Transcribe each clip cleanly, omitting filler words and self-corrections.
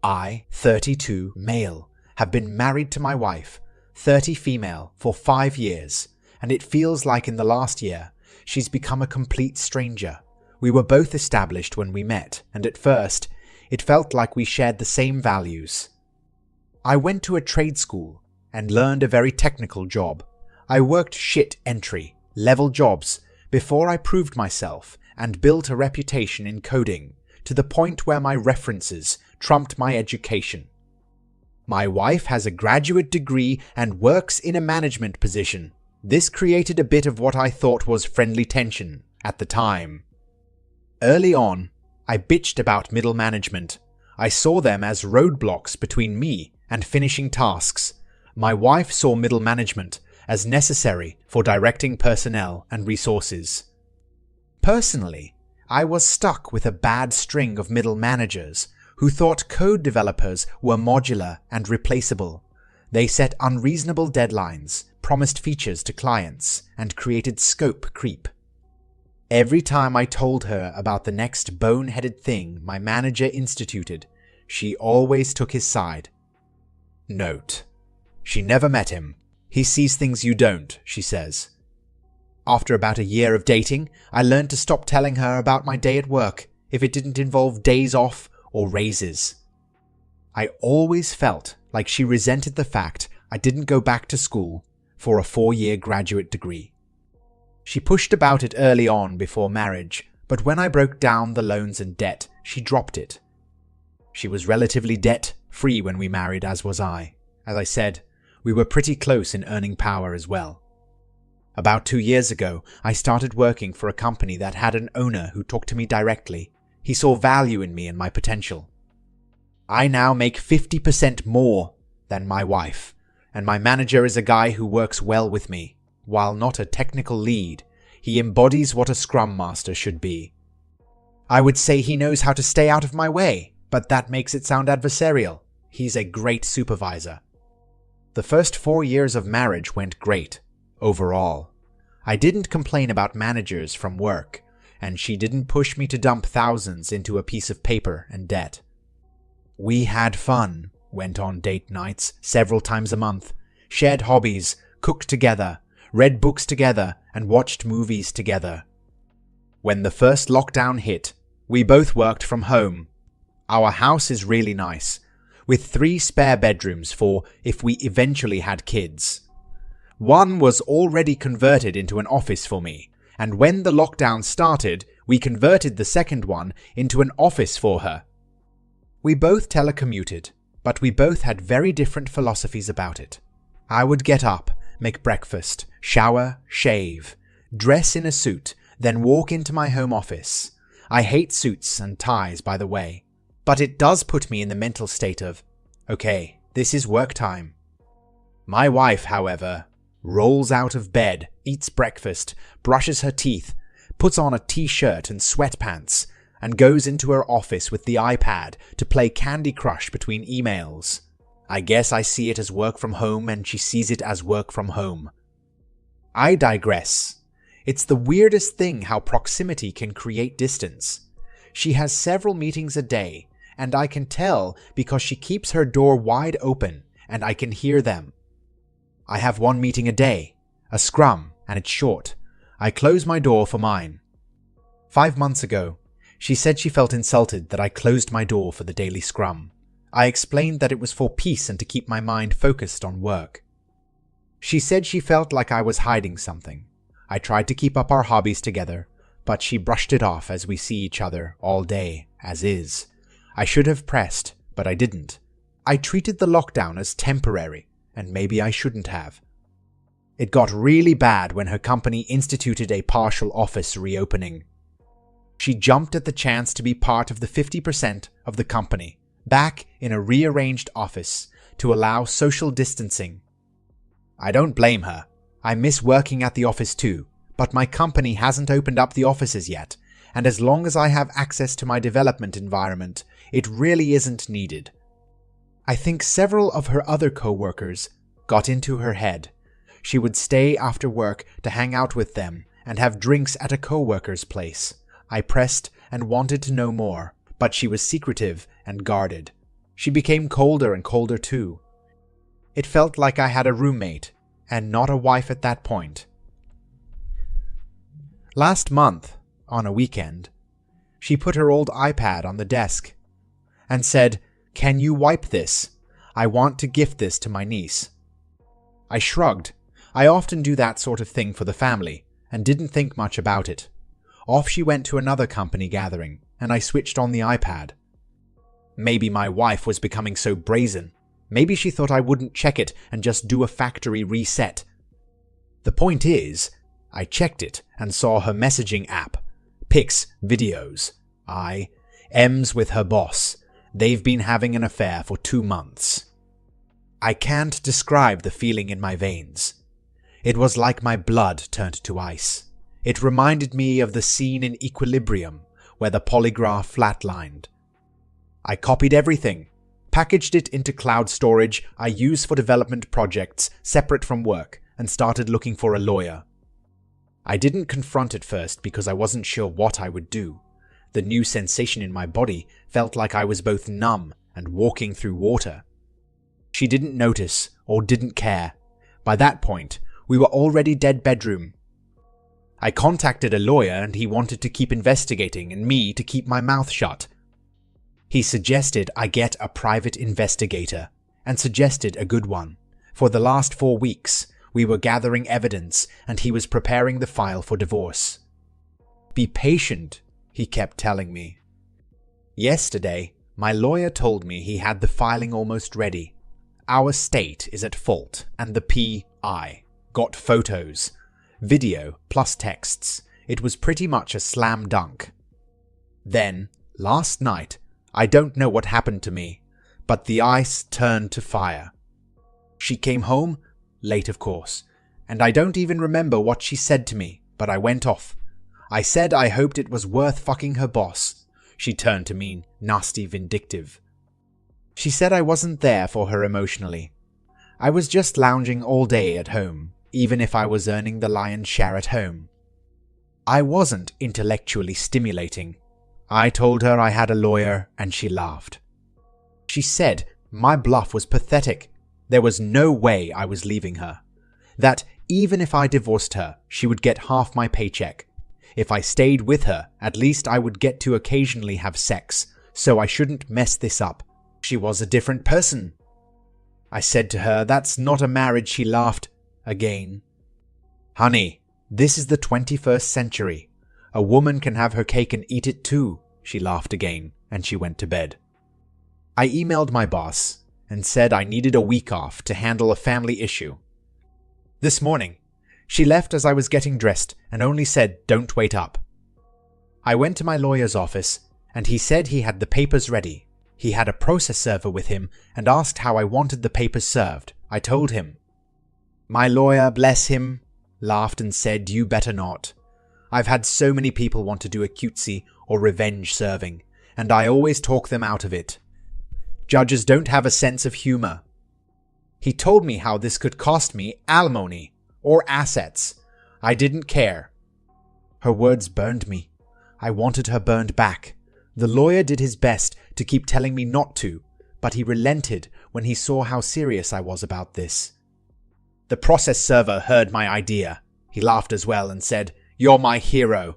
I, 32, male, have been married to my wife, 30 female, for 5 years, and it feels like in the last year, she's become a complete stranger. We were both established when we met, and at first, it felt like we shared the same values. I went to a trade school and learned a very technical job. I worked shit entry, level jobs, before I proved myself and built a reputation in coding, to the point where my references trumped my education. My wife has a graduate degree and works in a management position. This created a bit of what I thought was friendly tension at the time. Early on, I bitched about middle management. I saw them as roadblocks between me and finishing tasks. My wife saw middle management as necessary for directing personnel and resources. Personally, I was stuck with a bad string of middle managers who thought code developers were modular and replaceable. They set unreasonable deadlines, promised features to clients, and created scope creep. Every time I told her about the next boneheaded thing my manager instituted, she always took his side. Note: she never met him. He sees things you don't, she says. After about a year of dating, I learned to stop telling her about my day at work if it didn't involve days off or raises. I always felt like she resented the fact I didn't go back to school for a 4-year graduate degree. She pushed about it early on before marriage, but when I broke down the loans and debt, she dropped it. She was relatively debt-free when we married, as was I. As I said, we were pretty close in earning power as well. About 2 years ago, I started working for a company that had an owner who talked to me directly. He saw value in me and my potential. I now make 50% more than my wife, and my manager is a guy who works well with me. While not a technical lead, he embodies what a scrum master should be. I would say he knows how to stay out of my way, but that makes it sound adversarial. He's a great supervisor. The first 4 years of marriage went great, overall. I didn't complain about managers from work, and she didn't push me to dump thousands into a piece of paper and debt. We had fun, went on date nights several times a month, shared hobbies, cooked together, read books together, and watched movies together. When the first lockdown hit, we both worked from home. Our house is really nice, with 3 spare bedrooms for if we eventually had kids. One was already converted into an office for me, and when the lockdown started, we converted the second one into an office for her. We both telecommuted, but we both had very different philosophies about it. I would get up, make breakfast, shower, shave, dress in a suit, then walk into my home office. I hate suits and ties, by the way, but it does put me in the mental state of, okay, this is work time. My wife, however, rolls out of bed, eats breakfast, brushes her teeth, puts on a t-shirt and sweatpants, and goes into her office with the iPad to play Candy Crush between emails. I guess I see it as work from home and she sees it as work from home. I digress. It's the weirdest thing how proximity can create distance. She has several meetings a day, and I can tell because she keeps her door wide open and I can hear them. I have 1 meeting a day, a scrum, and it's short. I close my door for mine. 5 months ago, she said she felt insulted that I closed my door for the daily scrum. I explained that it was for peace and to keep my mind focused on work. She said she felt like I was hiding something. I tried to keep up our hobbies together, but she brushed it off as we see each other all day, as is. I should have pressed, but I didn't. I treated the lockdown as temporary, and maybe I shouldn't have. It got really bad when her company instituted a partial office reopening. She jumped at the chance to be part of the 50% of the company, back in a rearranged office, to allow social distancing. I don't blame her. I miss working at the office too, but my company hasn't opened up the offices yet, and as long as I have access to my development environment, it really isn't needed. I think several of her other co-workers got into her head. She would stay after work to hang out with them and have drinks at a co-worker's place. I pressed and wanted to know more, but she was secretive and guarded. She became colder and colder too. It felt like I had a roommate, and not a wife at that point. Last month, on a weekend, she put her old iPad on the desk and said, "Can you wipe this? I want to gift this to my niece." I shrugged. I often do that sort of thing for the family, and didn't think much about it. Off she went to another company gathering, and I switched on the iPad. Maybe my wife was becoming so brazen. Maybe she thought I wouldn't check it and just do a factory reset. The point is, I checked it and saw her messaging app. Pics, videos. M's with her boss. They've been having an affair for 2 months. I can't describe the feeling in my veins. It was like my blood turned to ice. It reminded me of the scene in Equilibrium where the polygraph flatlined. I copied everything, packaged it into cloud storage I use for development projects separate from work, and started looking for a lawyer. I didn't confront it first because I wasn't sure what I would do. The new sensation in my body felt like I was both numb and walking through water. She didn't notice or didn't care. By that point, we were already dead bedroom. I contacted a lawyer and he wanted to keep investigating and me to keep my mouth shut. He suggested I get a private investigator, and suggested a good one. For the last 4 weeks, we were gathering evidence and he was preparing the file for divorce. Be patient, he kept telling me. Yesterday, my lawyer told me he had the filing almost ready. Our state is at fault and the PI got photos, video plus texts. It was pretty much a slam dunk. Then, last night, I don't know what happened to me, but the ice turned to fire. She came home, late of course, and I don't even remember what she said to me, but I went off. I said I hoped it was worth fucking her boss. She turned to me, nasty vindictive. She said I wasn't there for her emotionally. I was just lounging all day at home, even if I was earning the lion's share at home. I wasn't intellectually stimulating. I told her I had a lawyer and she laughed. She said my bluff was pathetic. There was no way I was leaving her. That even if I divorced her, she would get half my paycheck. If I stayed with her, at least I would get to occasionally have sex, so I shouldn't mess this up. She was a different person. I said to her, "That's not a marriage." She laughed again. "Honey, this is the 21st century. A woman can have her cake and eat it too." She laughed again, and she went to bed. I emailed my boss and said I needed a week off to handle a family issue. This morning, she left as I was getting dressed and only said, "Don't wait up." I went to my lawyer's office, and he said he had the papers ready. He had a process server with him and asked how I wanted the papers served. I told him. My lawyer, bless him, laughed and said, "You better not. I've had so many people want to do a cutesy or revenge serving, and I always talk them out of it. Judges don't have a sense of humor." He told me how this could cost me alimony or assets. I didn't care. Her words burned me. I wanted her burned back. The lawyer did his best to keep telling me not to, but he relented when he saw how serious I was about this. The process server heard my idea. He laughed as well and said, "You're my hero."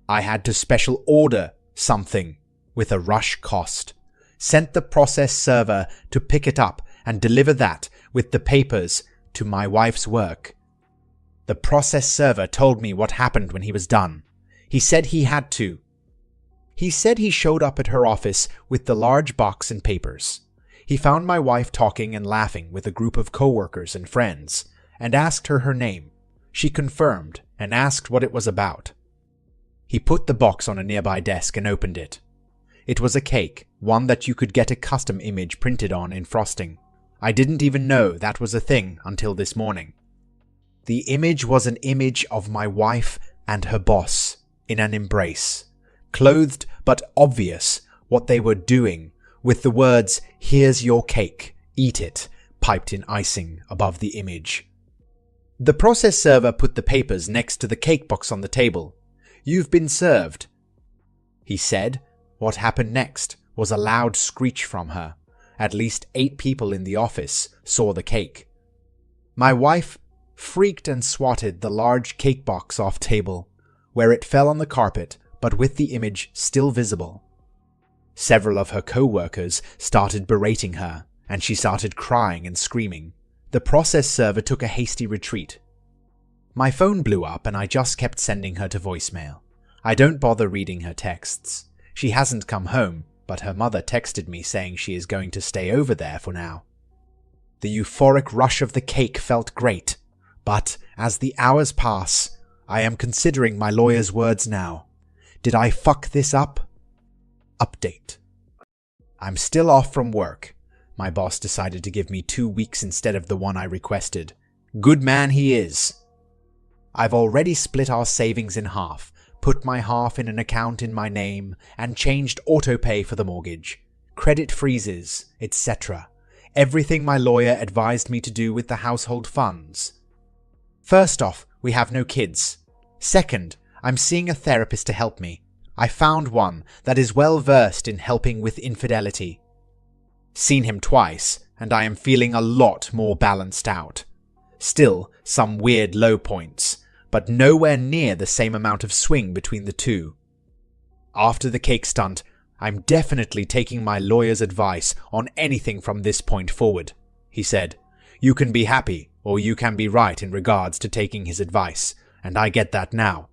I had to special order something with a rush cost. Sent the process server to pick it up and deliver that with the papers to my wife's work. The process server told me what happened when he was done. He said he had to. He said he showed up at her office with the large box and papers. He found my wife talking and laughing with a group of coworkers and friends, and asked her name. She confirmed and asked what it was about. He put the box on a nearby desk and opened it. It was a cake, one that you could get a custom image printed on in frosting. I didn't even know that was a thing until this morning. The image was an image of my wife and her boss in an embrace, clothed but obvious what they were doing, with the words, "Here's your cake, eat it," piped in icing above the image. The process server put the papers next to the cake box on the table. "You've been served." He said, "What happened next?" was a loud screech from her. At least 8 people in the office saw the cake. My wife freaked and swatted the large cake box off table, where it fell on the carpet, but with the image still visible. Several of her co-workers started berating her, and she started crying and screaming. The process server took a hasty retreat. My phone blew up and I just kept sending her to voicemail. I don't bother reading her texts. She hasn't come home, but her mother texted me saying she is going to stay over there for now. The euphoric rush of the cake felt great, but as the hours pass, I am considering my lawyer's words now. Did I fuck this up? Update. I'm still off from work. My boss decided to give me 2 weeks instead of the one I requested. Good man he is. I've already split our savings in half, put my half in an account in my name, and changed autopay for the mortgage, credit freezes, etc. Everything my lawyer advised me to do with the household funds. First off, we have no kids. Second, I'm seeing a therapist to help me. I found one that is well versed in helping with infidelity. Seen him twice, and I am feeling a lot more balanced out. Still, some weird low points, but nowhere near the same amount of swing between the two. After the cake stunt, I'm definitely taking my lawyer's advice on anything from this point forward, he said. You can be happy, or you can be right in regards to taking his advice, and I get that now.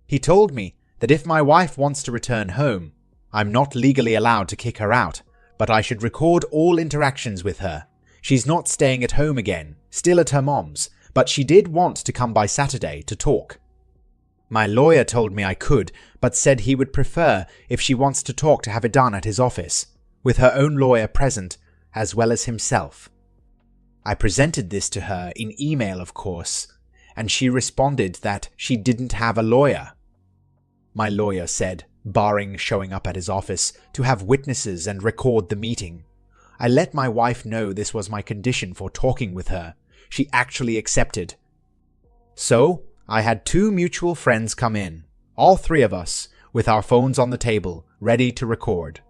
He told me that if my wife wants to return home, I'm not legally allowed to kick her out, but I should record all interactions with her. She's not staying at home again, still at her mom's, but she did want to come by Saturday to talk. My lawyer told me I could, but said he would prefer if she wants to talk to have it done at his office, with her own lawyer present, as well as himself. I presented this to her in email, of course, and she responded that she didn't have a lawyer. My lawyer said, barring showing up at his office to have witnesses and record the meeting. I let my wife know this was my condition for talking with her. She actually accepted. So, I had 2 mutual friends come in, all 3 of us, with our phones on the table, ready to record.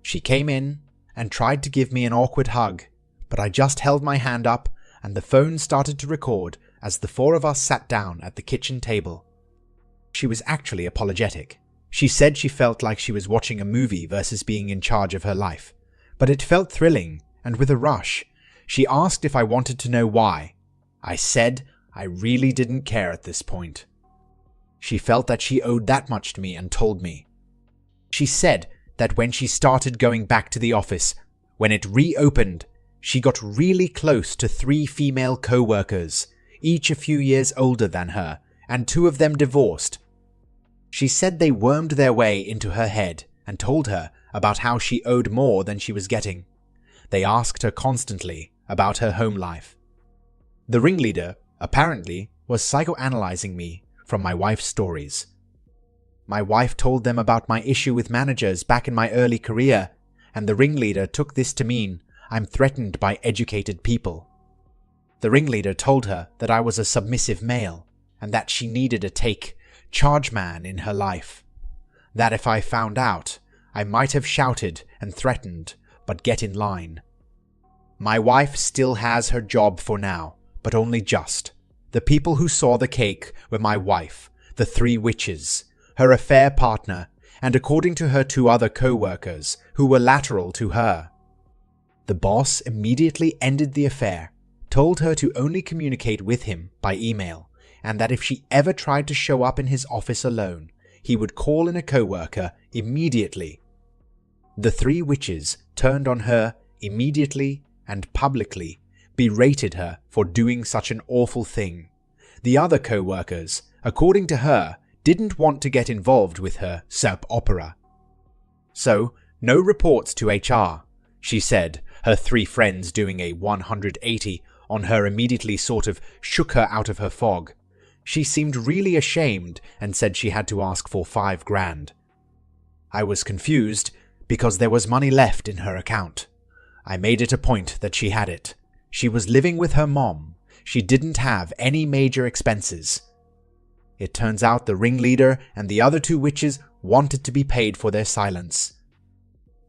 She came in and tried to give me an awkward hug, but I just held my hand up and the phone started to record as the 4 of us sat down at the kitchen table. She was actually apologetic. She said she felt like she was watching a movie versus being in charge of her life, but it felt thrilling and with a rush. She asked if I wanted to know why. I said I really didn't care at this point. She felt that she owed that much to me and told me. She said that when she started going back to the office, when it reopened, she got really close to 3 female co-workers, each a few years older than her, and 2 of them divorced. She said they wormed their way into her head and told her about how she owed more than she was getting. They asked her constantly about her home life. The ringleader, apparently, was psychoanalyzing me from my wife's stories. My wife told them about my issue with managers back in my early career, and the ringleader took this to mean I'm threatened by educated people. The ringleader told her that I was a submissive male, and that she needed a charge man in her life. That if I found out, I might have shouted and threatened, but get in line. My wife still has her job for now, but only just. The people who saw the cake were my wife, the 3 witches, her affair partner, and according to her 2 other co-workers who were lateral to her. The boss immediately ended the affair, told her to only communicate with him by email, and that if she ever tried to show up in his office alone, he would call in a co-worker immediately. The 3 witches turned on her immediately and publicly, berated her for doing such an awful thing. The other co-workers, according to her, didn't want to get involved with her soap opera. So, no reports to HR, she said. Her 3 friends doing a 180 on her immediately sort of shook her out of her fog. She seemed really ashamed and said she had to ask for $5,000. I was confused because there was money left in her account. I made it a point that she had it. She was living with her mom. She didn't have any major expenses. It turns out the ringleader and the other 2 witches wanted to be paid for their silence.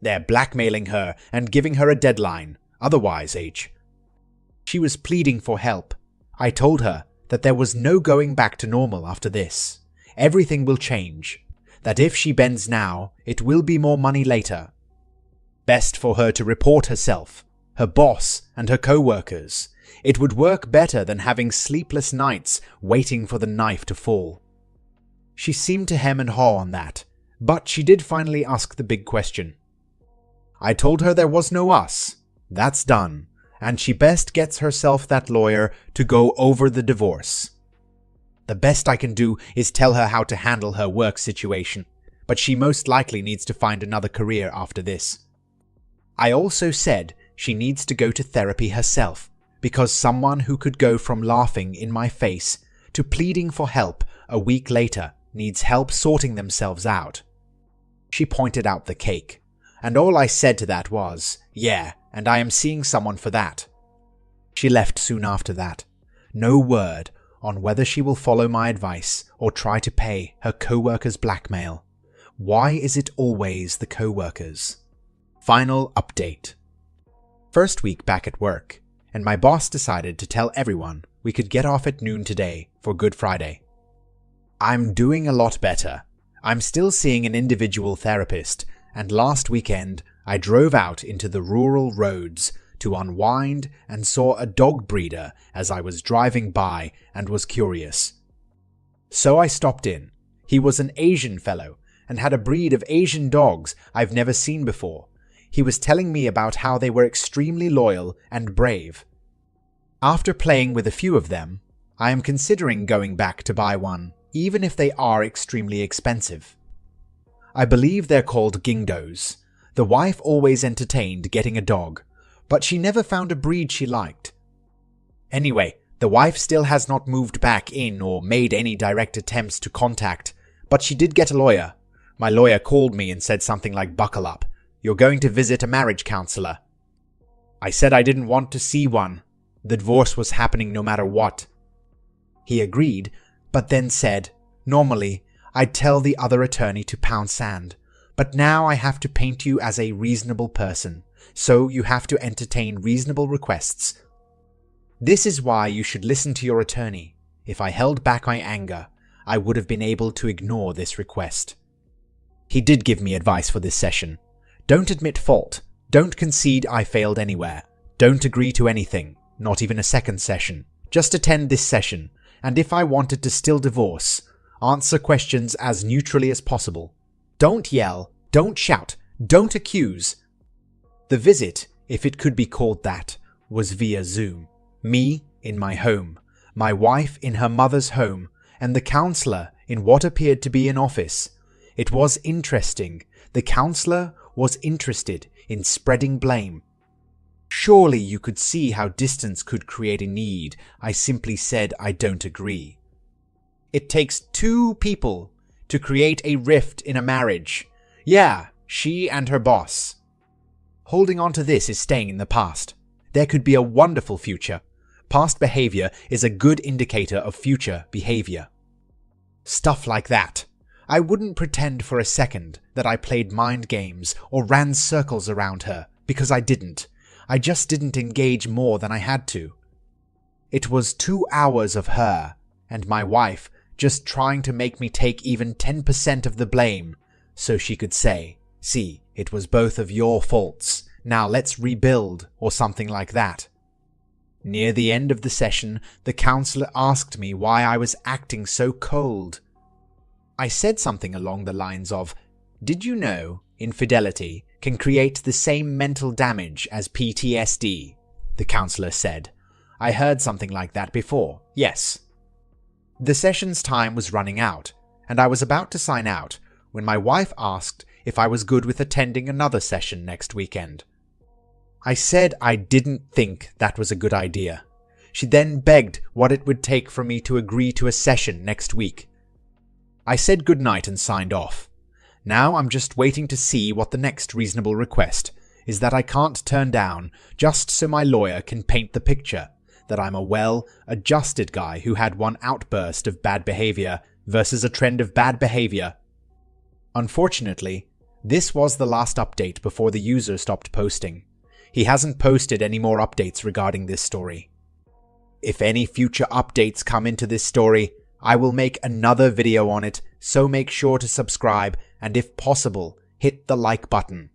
They're blackmailing her and giving her a deadline. Otherwise, H. She was pleading for help. I told her that there was no going back to normal after this. Everything will change. That if she bends now, it will be more money later. Best for her to report herself, her boss, and her coworkers. It would work better than having sleepless nights waiting for the knife to fall. She seemed to hem and haw on that, but she did finally ask the big question. I told her there was no us. That's done, and she best gets herself that lawyer to go over the divorce. The best I can do is tell her how to handle her work situation, but she most likely needs to find another career after this. I also said she needs to go to therapy herself, because someone who could go from laughing in my face to pleading for help a week later needs help sorting themselves out. She pointed out the cake, and all I said to that was, yeah, and I am seeing someone for that. She left soon after that. No word on whether she will follow my advice or try to pay her coworkers' blackmail. Why is it always the coworkers? Final update. First week back at work, and my boss decided to tell everyone we could get off at noon today for Good Friday. I'm doing a lot better. I'm still seeing an individual therapist, and last weekend I drove out into the rural roads to unwind and saw a dog breeder as I was driving by and was curious. So I stopped in. He was an Asian fellow and had a breed of Asian dogs I've never seen before. He was telling me about how they were extremely loyal and brave. After playing with a few of them, I am considering going back to buy one, even if they are extremely expensive. I believe they're called Gingdos. The wife always entertained getting a dog, but she never found a breed she liked. Anyway, the wife still has not moved back in or made any direct attempts to contact, but she did get a lawyer. My lawyer called me and said something like, "Buckle up. You're going to visit a marriage counselor." I said I didn't want to see one. The divorce was happening no matter what. He agreed, but then said, "Normally, I'd tell the other attorney to pound sand, but now I have to paint you as a reasonable person, so you have to entertain reasonable requests. This is why you should listen to your attorney. If I held back my anger, I would have been able to ignore this request." He did give me advice for this session. Don't admit fault. Don't concede I failed anywhere. Don't agree to anything, not even a second session. Just attend this session, and if I wanted to still divorce, answer questions as neutrally as possible. Don't yell, don't shout, don't accuse. The visit, if it could be called that, was via Zoom. Me in my home, my wife in her mother's home, and the counselor in what appeared to be an office. It was interesting. The counselor was interested in spreading blame. Surely you could see how distance could create a need. I simply said I don't agree. It takes two people to create a rift in a marriage. Yeah, she and her boss. Holding on to this is staying in the past. There could be a wonderful future. Past behavior is a good indicator of future behavior. Stuff like that. I wouldn't pretend for a second that I played mind games or ran circles around her, because I didn't. I just didn't engage more than I had to. It was 2 hours of her and my wife just trying to make me take even 10% of the blame, so she could say, "See, it was both of your faults. Now let's rebuild," or something like that. Near the end of the session, the counselor asked me why I was acting so cold. I said something along the lines of, "Did you know infidelity can create the same mental damage as PTSD?" The counselor said, "I heard something like that before, yes." The session's time was running out, and I was about to sign out when my wife asked if I was good with attending another session next weekend. I said I didn't think that was a good idea. She then begged what it would take for me to agree to a session next week. I said goodnight and signed off. Now I'm just waiting to see what the next reasonable request is that I can't turn down, just so my lawyer can paint the picture that I'm a well-adjusted guy who had one outburst of bad behavior versus a trend of bad behavior. Unfortunately, This was the last update before the user stopped posting. He hasn't posted any more updates regarding this story. If any future updates come into this story, I will make another video on it, so make sure to subscribe and if possible, hit the like button.